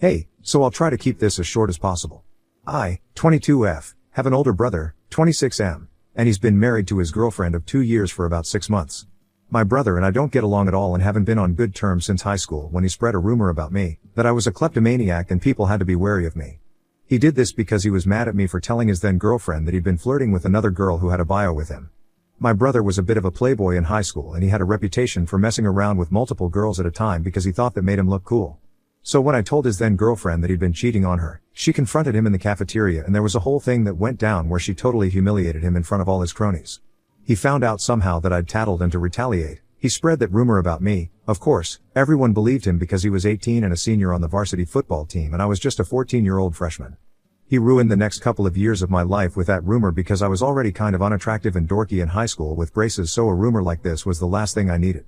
Hey, so I'll try to keep this as short as possible. I, 22F, have an older brother, 26M, and he's been married to his girlfriend of 2 years for about 6 months. My brother and I don't get along at all and haven't been on good terms since high school when he spread a rumor about me, that I was a kleptomaniac and people had to be wary of me. He did this because he was mad at me for telling his then girlfriend that he'd been flirting with another girl who had a bio with him. My brother was a bit of a playboy in high school and he had a reputation for messing around with multiple girls at a time because he thought that made him look cool. So when I told his then girlfriend that he'd been cheating on her, she confronted him in the cafeteria and there was a whole thing that went down where she totally humiliated him in front of all his cronies. He found out somehow that I'd tattled and to retaliate, he spread that rumor about me. Of course, everyone believed him because he was 18 and a senior on the varsity football team and I was just a 14-year-old freshman. He ruined the next couple of years of my life with that rumor because I was already kind of unattractive and dorky in high school with braces, so a rumor like this was the last thing I needed.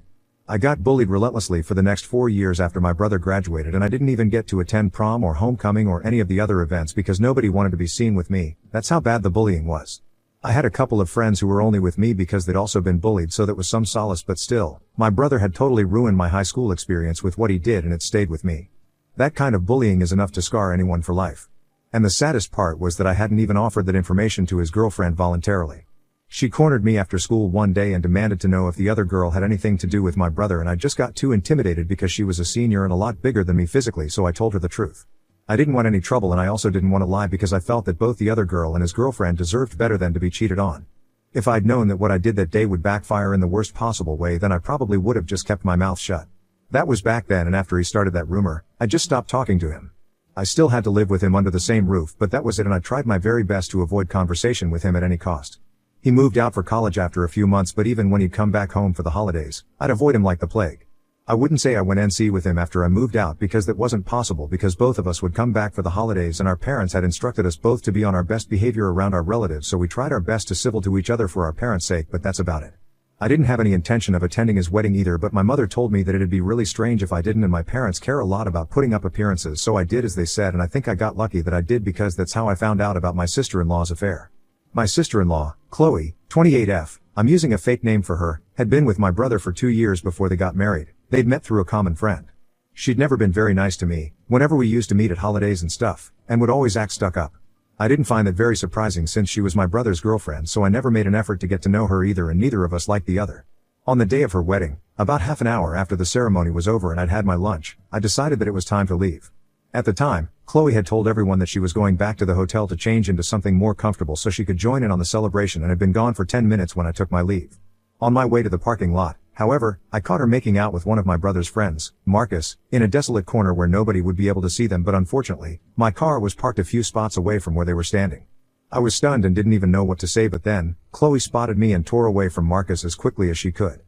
I got bullied relentlessly for the next 4 years after my brother graduated and I didn't even get to attend prom or homecoming or any of the other events because nobody wanted to be seen with me. That's how bad the bullying was. I had a couple of friends who were only with me because they'd also been bullied, so that was some solace, but still, my brother had totally ruined my high school experience with what he did and it stayed with me. That kind of bullying is enough to scar anyone for life. And the saddest part was that I hadn't even offered that information to his girlfriend voluntarily. She cornered me after school one day and demanded to know if the other girl had anything to do with my brother, and I just got too intimidated because she was a senior and a lot bigger than me physically, so I told her the truth. I didn't want any trouble and I also didn't want to lie because I felt that both the other girl and his girlfriend deserved better than to be cheated on. If I'd known that what I did that day would backfire in the worst possible way, then I probably would have just kept my mouth shut. That was back then, and after he started that rumor, I just stopped talking to him. I still had to live with him under the same roof, but that was it, and I tried my very best to avoid conversation with him at any cost. He moved out for college after a few months, but even when he'd come back home for the holidays, I'd avoid him like the plague. I wouldn't say I went NC with him after I moved out because that wasn't possible, because both of us would come back for the holidays and our parents had instructed us both to be on our best behavior around our relatives, so we tried our best to civil to each other for our parents' sake, but that's about it. I didn't have any intention of attending his wedding either, but my mother told me that it'd be really strange if I didn't, and my parents care a lot about putting up appearances, so I did as they said, and I think I got lucky that I did because that's how I found out about my sister-in-law's affair. My sister-in-law, Chloe, 28F, I'm using a fake name for her, had been with my brother for 2 years before they got married. They'd met through a common friend. She'd never been very nice to me, whenever we used to meet at holidays and stuff, and would always act stuck up. I didn't find that very surprising since she was my brother's girlfriend, so I never made an effort to get to know her either, and neither of us liked the other. On the day of her wedding, about half an hour after the ceremony was over and I'd had my lunch, I decided that it was time to leave. At the time, Chloe had told everyone that she was going back to the hotel to change into something more comfortable so she could join in on the celebration, and had been gone for 10 minutes when I took my leave. On my way to the parking lot, however, I caught her making out with one of my brother's friends, Marcus, in a desolate corner where nobody would be able to see them, but unfortunately, my car was parked a few spots away from where they were standing. I was stunned and didn't even know what to say, but then, Chloe spotted me and tore away from Marcus as quickly as she could.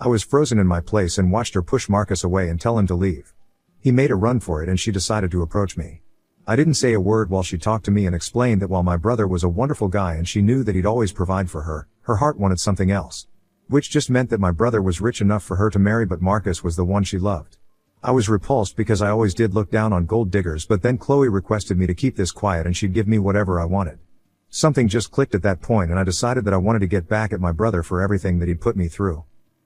I was frozen in my place and watched her push Marcus away and tell him to leave. He made a run for it and she decided to approach me. I didn't say a word while she talked to me and explained that while my brother was a wonderful guy and she knew that he'd always provide for her, her heart wanted something else. Which just meant that my brother was rich enough for her to marry, but Marcus was the one she loved. I was repulsed because I always did look down on gold diggers, but then Chloe requested me to keep this quiet and she'd give me whatever I wanted. Something just clicked at that point and I decided that I wanted to get back at my brother for everything that he'd put me through.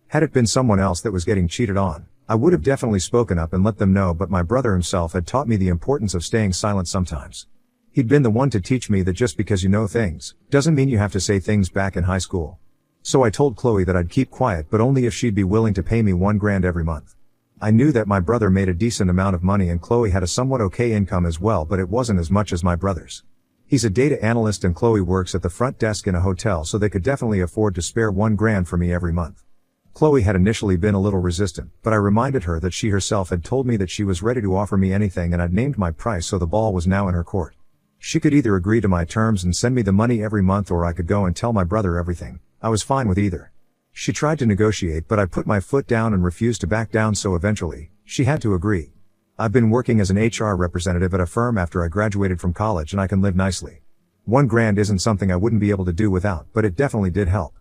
Had it been someone else that was getting cheated on, I would have definitely spoken up and let them know, but my brother himself had taught me the importance of staying silent sometimes. He'd been the one to teach me that just because you know things, doesn't mean you have to say things back in high school. So I told Chloe that I'd keep quiet, but only if she'd be willing to pay me $1,000 every month. I knew that my brother made a decent amount of money and Chloe had a somewhat okay income as well, but it wasn't as much as my brother's. He's a data analyst and Chloe works at the front desk in a hotel, so they could definitely afford to spare $1,000 for me every month. Chloe had initially been a little resistant, but I reminded her that she herself had told me that she was ready to offer me anything and I'd named my price, so the ball was now in her court. She could either agree to my terms and send me the money every month, or I could go and tell my brother everything. I was fine with either. She tried to negotiate, but I put my foot down and refused to back down, so eventually, she had to agree. I've been working as an HR representative at a firm after I graduated from college and I can live nicely. $1,000 isn't something I wouldn't be able to do without, but it definitely did help.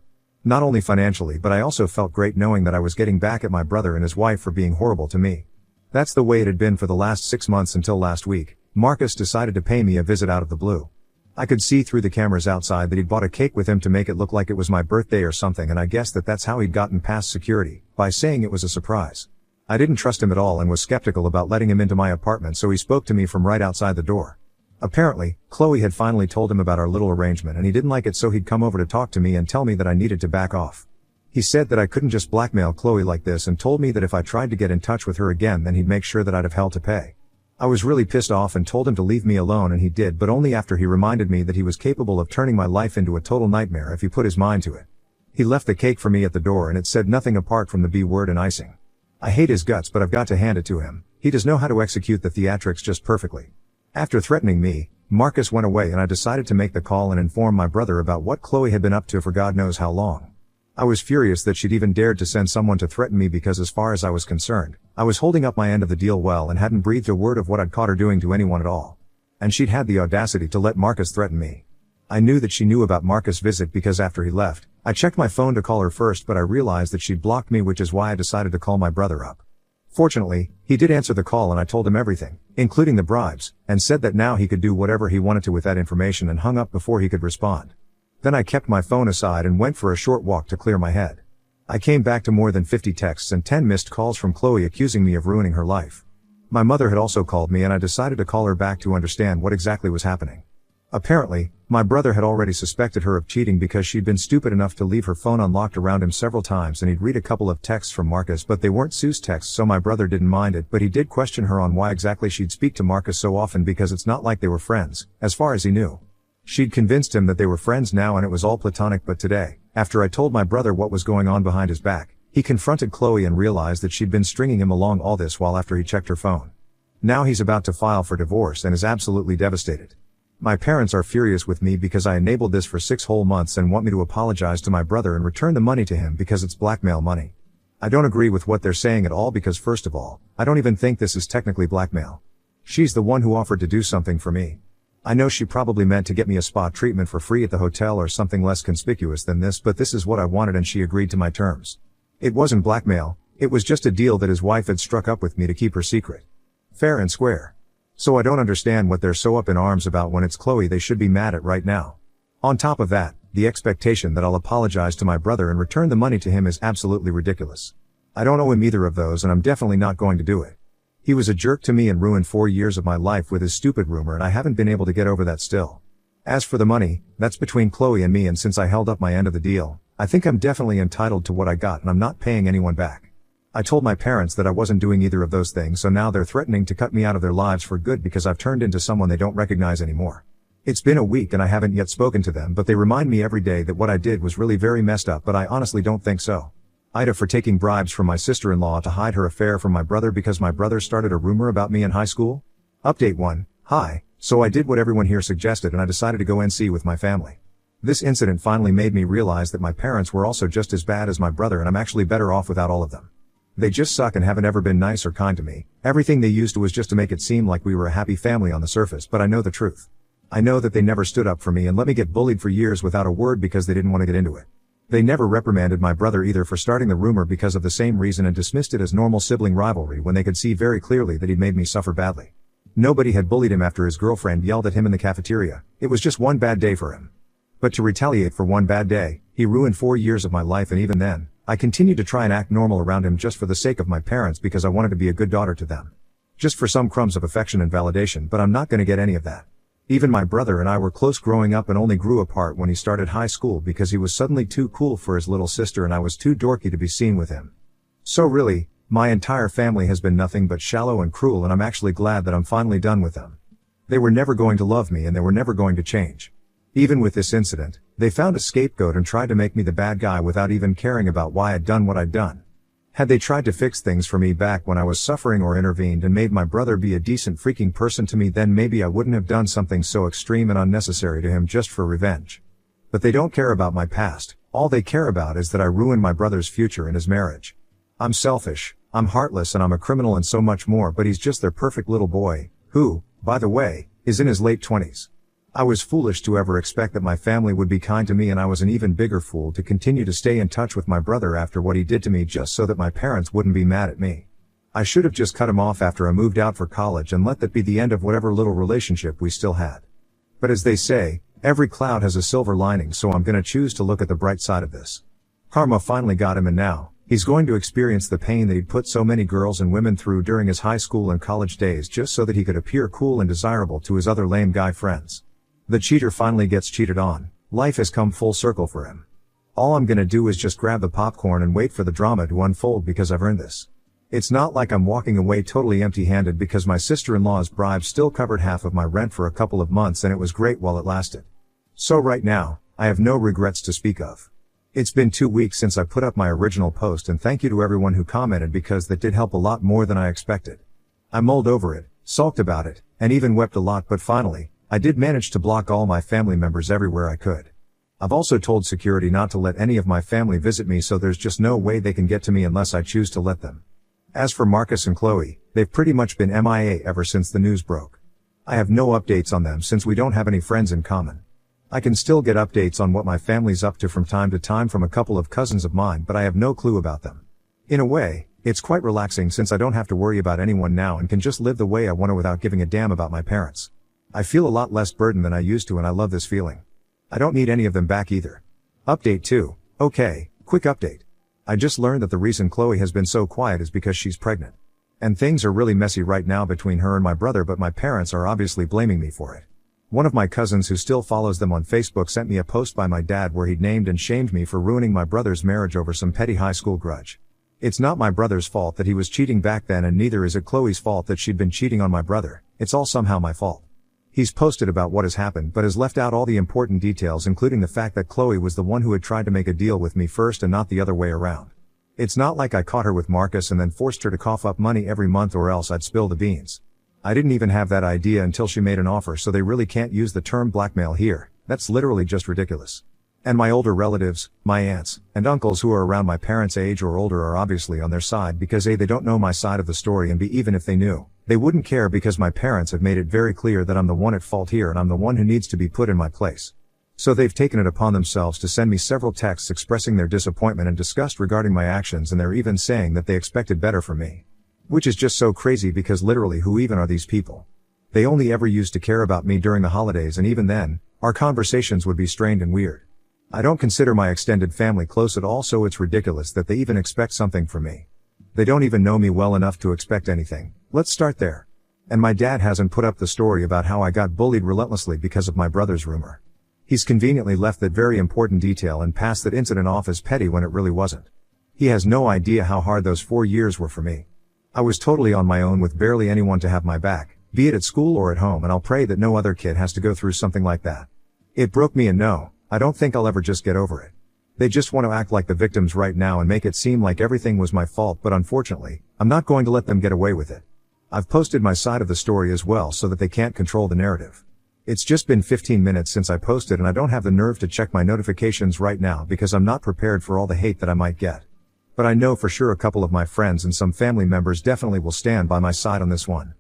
Not only financially, but I also felt great knowing that I was getting back at my brother and his wife for being horrible to me. That's the way it had been for the last 6 months until last week. Marcus decided to pay me a visit out of the blue. I could see through the cameras outside that he'd bought a cake with him to make it look like it was my birthday or something, and I guessed that that's how he'd gotten past security, by saying it was a surprise. I didn't trust him at all and was skeptical about letting him into my apartment, so he spoke to me from right outside the door. Apparently, Chloe had finally told him about our little arrangement and he didn't like it, so he'd come over to talk to me and tell me that I needed to back off. He said that I couldn't just blackmail Chloe like this and told me that if I tried to get in touch with her again then he'd make sure that I'd have hell to pay. I was really pissed off and told him to leave me alone, and he did, but only after he reminded me that he was capable of turning my life into a total nightmare if he put his mind to it. He left the cake for me at the door and it said nothing apart from the B word and icing. I hate his guts, but I've got to hand it to him. He does know how to execute the theatrics just perfectly. After threatening me, Marcus went away and I decided to make the call and inform my brother about what Chloe had been up to for God knows how long. I was furious that she'd even dared to send someone to threaten me because as far as I was concerned, I was holding up my end of the deal well and hadn't breathed a word of what I'd caught her doing to anyone at all. And she'd had the audacity to let Marcus threaten me. I knew that she knew about Marcus' visit because after he left, I checked my phone to call her first, but I realized that she'd blocked me, which is why I decided to call my brother up. Fortunately, he did answer the call and I told him everything, including the bribes, and said that now he could do whatever he wanted to with that information, and hung up before he could respond. Then I kept my phone aside and went for a short walk to clear my head. I came back to more than 50 texts and 10 missed calls from Chloe accusing me of ruining her life. My mother had also called me and I decided to call her back to understand what exactly was happening. Apparently, my brother had already suspected her of cheating because she'd been stupid enough to leave her phone unlocked around him several times, and he'd read a couple of texts from Marcus, but they weren't Sue's texts, so my brother didn't mind it, but he did question her on why exactly she'd speak to Marcus so often, because it's not like they were friends, as far as he knew. She'd convinced him that they were friends now and it was all platonic, but today, after I told my brother what was going on behind his back, he confronted Chloe and realized that she'd been stringing him along all this while after he checked her phone. Now he's about to file for divorce and is absolutely devastated. My parents are furious with me because I enabled this for 6 whole months and want me to apologize to my brother and return the money to him because it's blackmail money. I don't agree with what they're saying at all because first of all, I don't even think this is technically blackmail. She's the one who offered to do something for me. I know she probably meant to get me a spa treatment for free at the hotel or something less conspicuous than this, but this is what I wanted and she agreed to my terms. It wasn't blackmail, it was just a deal that his wife had struck up with me to keep her secret. Fair and square. So I don't understand what they're so up in arms about when it's Chloe they should be mad at right now. On top of that, the expectation that I'll apologize to my brother and return the money to him is absolutely ridiculous. I don't owe him either of those and I'm definitely not going to do it. He was a jerk to me and ruined 4 years of my life with his stupid rumor, and I haven't been able to get over that still. As for the money, that's between Chloe and me, and since I held up my end of the deal, I think I'm definitely entitled to what I got and I'm not paying anyone back. I told my parents that I wasn't doing either of those things, so now they're threatening to cut me out of their lives for good because I've turned into someone they don't recognize anymore. It's been a week and I haven't yet spoken to them, but they remind me every day that what I did was really very messed up, but I honestly don't think so. Ida for taking bribes from my sister-in-law to hide her affair from my brother because my brother started a rumor about me in high school? Update 1. Hi. So I did what everyone here suggested and I decided to go NC with my family. This incident finally made me realize that my parents were also just as bad as my brother and I'm actually better off without all of them. They just suck and haven't ever been nice or kind to me. Everything they used was just to make it seem like we were a happy family on the surface, but I know the truth. I know that they never stood up for me and let me get bullied for years without a word because they didn't want to get into it. They never reprimanded my brother either for starting the rumor because of the same reason and dismissed it as normal sibling rivalry when they could see very clearly that he'd made me suffer badly. Nobody had bullied him after his girlfriend yelled at him in the cafeteria. It was just one bad day for him. But to retaliate for one bad day, he ruined 4 years of my life, and even then, I continued to try and act normal around him just for the sake of my parents because I wanted to be a good daughter to them. Just for some crumbs of affection and validation, but I'm not gonna get any of that. Even my brother and I were close growing up and only grew apart when he started high school because he was suddenly too cool for his little sister and I was too dorky to be seen with him. So really, my entire family has been nothing but shallow and cruel, and I'm actually glad that I'm finally done with them. They were never going to love me and they were never going to change. Even with this incident, they found a scapegoat and tried to make me the bad guy without even caring about why I'd done what I'd done. Had they tried to fix things for me back when I was suffering or intervened and made my brother be a decent freaking person to me, then maybe I wouldn't have done something so extreme and unnecessary to him just for revenge. But they don't care about my past. All they care about is that I ruined my brother's future and his marriage. I'm selfish, I'm heartless, and I'm a criminal and so much more, but he's just their perfect little boy, who, by the way, is in his late 20s. I was foolish to ever expect that my family would be kind to me, and I was an even bigger fool to continue to stay in touch with my brother after what he did to me just so that my parents wouldn't be mad at me. I should have just cut him off after I moved out for college and let that be the end of whatever little relationship we still had. But as they say, every cloud has a silver lining, so I'm gonna choose to look at the bright side of this. Karma finally got him, and now, He's going to experience the pain that he'd put so many girls and women through during his high school and college days just so that he could appear cool and desirable to his other lame guy friends. The cheater finally gets cheated on. Life has come full circle for him. All I'm gonna do is just grab the popcorn and wait for the drama to unfold because I've earned this. It's not like I'm walking away totally empty-handed because my sister-in-law's bribe still covered half of my rent for a couple of months and it was great while it lasted. So right now, I have no regrets to speak of. It's been 2 weeks since I put up my original post and thank you to everyone who commented because that did help a lot more than I expected. I mulled over it, sulked about it, and even wept a lot, but finally, I did manage to block all my family members everywhere I could. I've also told security not to let any of my family visit me, so there's just no way they can get to me unless I choose to let them. As for Marcus and Chloe, they've pretty much been MIA ever since the news broke. I have no updates on them since we don't have any friends in common. I can still get updates on what my family's up to from time to time from a couple of cousins of mine, but I have no clue about them. In a way, it's quite relaxing since I don't have to worry about anyone now and can just live the way I want to without giving a damn about my parents. I feel a lot less burdened than I used to and I love this feeling. I don't need any of them back either. Update 2. Okay, quick update. I just learned that the reason Chloe has been so quiet is because she's pregnant. And things are really messy right now between her and my brother, but my parents are obviously blaming me for it. One of my cousins who still follows them on Facebook sent me a post by my dad where he'd named and shamed me for ruining my brother's marriage over some petty high school grudge. It's not my brother's fault that he was cheating back then, and neither is it Chloe's fault that she'd been cheating on my brother. It's all somehow my fault. He's posted about what has happened but has left out all the important details, including the fact that Chloe was the one who had tried to make a deal with me first and not the other way around. It's not like I caught her with Marcus and then forced her to cough up money every month or else I'd spill the beans. I didn't even have that idea until she made an offer, so they really can't use the term blackmail here. That's literally just ridiculous. And my older relatives, my aunts and uncles who are around my parents' age or older, are obviously on their side because A, they don't know my side of the story, and B, even if they knew, they wouldn't care because my parents have made it very clear that I'm the one at fault here and I'm the one who needs to be put in my place. So they've taken it upon themselves to send me several texts expressing their disappointment and disgust regarding my actions, and they're even saying that they expected better from me. Which is just so crazy because literally who even are these people? They only ever used to care about me during the holidays, and even then, our conversations would be strained and weird. I don't consider my extended family close at all, so it's ridiculous that they even expect something from me. They don't even know me well enough to expect anything. Let's start there. And my dad hasn't put up the story about how I got bullied relentlessly because of my brother's rumor. He's conveniently left that very important detail and passed that incident off as petty when it really wasn't. He has no idea how hard those 4 years were for me. I was totally on my own with barely anyone to have my back, be it at school or at home, and I'll pray that no other kid has to go through something like that. It broke me, and no, I don't think I'll ever just get over it. They just want to act like the victims right now and make it seem like everything was my fault, but unfortunately, I'm not going to let them get away with it. I've posted my side of the story as well so that they can't control the narrative. It's just been 15 minutes since I posted and I don't have the nerve to check my notifications right now because I'm not prepared for all the hate that I might get. But I know for sure a couple of my friends and some family members definitely will stand by my side on this one.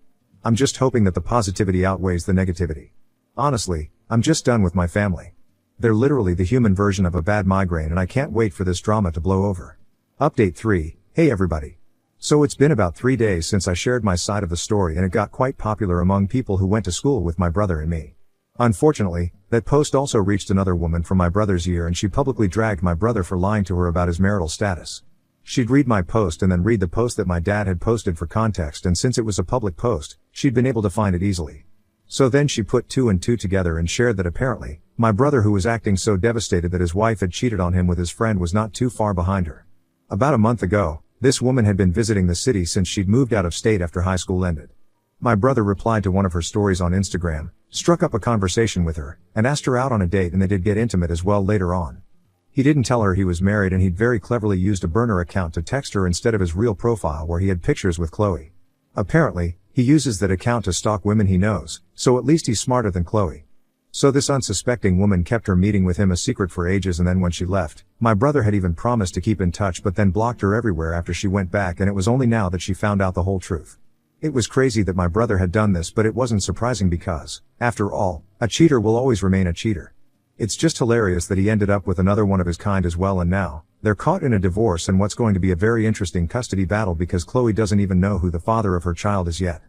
I'm just hoping that the positivity outweighs the negativity. Honestly, I'm just done with my family. They're literally the human version of a bad migraine, and I can't wait for this drama to blow over. Update 3. Hey everybody. So it's been about 3 days since I shared my side of the story, and it got quite popular among people who went to school with my brother and me. Unfortunately, that post also reached another woman from my brother's year, and she publicly dragged my brother for lying to her about his marital status. She'd read my post and then read the post that my dad had posted for context, and since it was a public post, she'd been able to find it easily. So then she put 2 and 2 together and shared that apparently, my brother, who was acting so devastated that his wife had cheated on him with his friend, was not too far behind her. About a month ago, this woman had been visiting the city since she'd moved out of state after high school ended. My brother replied to one of her stories on Instagram, struck up a conversation with her, and asked her out on a date, and they did get intimate as well later on. He didn't tell her he was married, and he'd very cleverly used a burner account to text her instead of his real profile where he had pictures with Chloe. Apparently, he uses that account to stalk women he knows, so at least he's smarter than Chloe. So this unsuspecting woman kept her meeting with him a secret for ages, and then when she left, my brother had even promised to keep in touch but then blocked her everywhere after she went back, and it was only now that she found out the whole truth. It was crazy that my brother had done this, but it wasn't surprising because, after all, a cheater will always remain a cheater. It's just hilarious that he ended up with another one of his kind as well, and now, they're caught in a divorce and what's going to be a very interesting custody battle because Chloe doesn't even know who the father of her child is yet.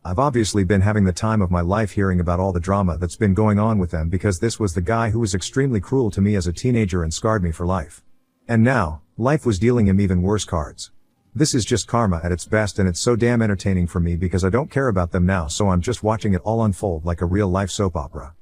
I've obviously been having the time of my life hearing about all the drama that's been going on with them because this was the guy who was extremely cruel to me as a teenager and scarred me for life. And now, Life was dealing him even worse cards. This is just karma at its best, and it's so damn entertaining for me because I don't care about them now, so I'm just watching it all unfold like a real life soap opera.